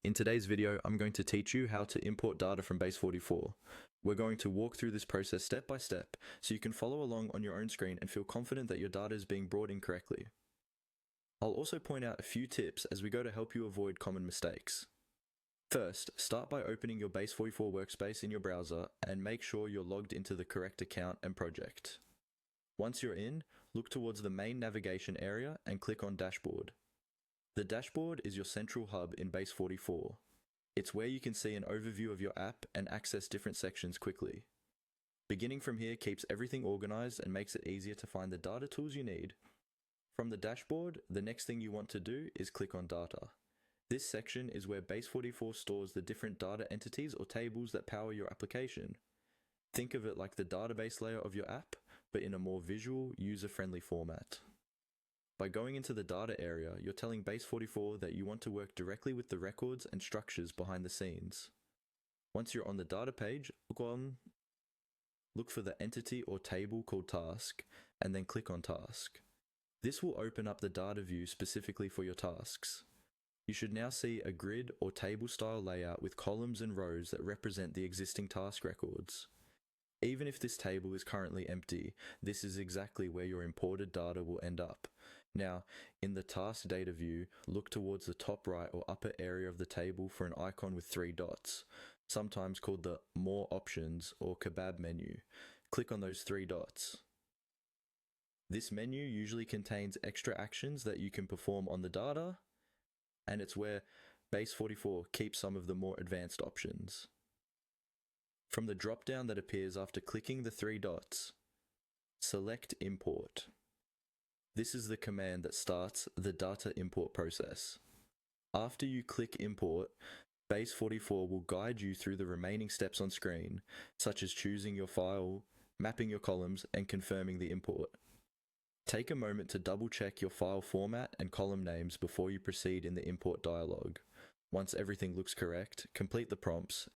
In today's video, I'm going to teach you how to import data from Base44. We're going to walk through this process step by step, so you can follow along on your own screen and feel confident that your data is being brought in correctly. I'll also point out a few tips as we go to help you avoid common mistakes. First, start by opening your Base44 workspace in your browser and make sure you're logged into the correct account and project. Once you're in, look towards the main navigation area and click on Dashboard. The dashboard is your central hub in Base44. It's where you can see an overview of your app and access different sections quickly. Beginning from here keeps everything organized and makes it easier to find the data tools you need. From the dashboard, the next thing you want to do is click on Data. This section is where Base44 stores the different data entities or tables that power your application. Think of it like the database layer of your app, but in a more visual, user-friendly format. By going into the data area, you're telling Base44 that you want to work directly with the records and structures behind the scenes. Once you're on the data page, look for the entity or table called Task, and then click on Task. This will open up the data view specifically for your tasks. You should now see a grid or table style layout with columns and rows that represent the existing task records. Even if this table is currently empty, this is exactly where your imported data will end up. Now, in the task data view, look towards the top right or upper area of the table for an icon with 3 dots, sometimes called the More Options or Kebab menu. Click on those 3 dots. This menu usually contains extra actions that you can perform on the data, and it's where Base44 keeps some of the more advanced options. From the drop-down that appears after clicking the 3 dots, select Import. This is the command that starts the data import process. After you click Import, Base44 will guide you through the remaining steps on screen, such as choosing your file, mapping your columns, and confirming the import. Take a moment to double-check your file format and column names before you proceed in the import dialog. Once everything looks correct, complete the prompts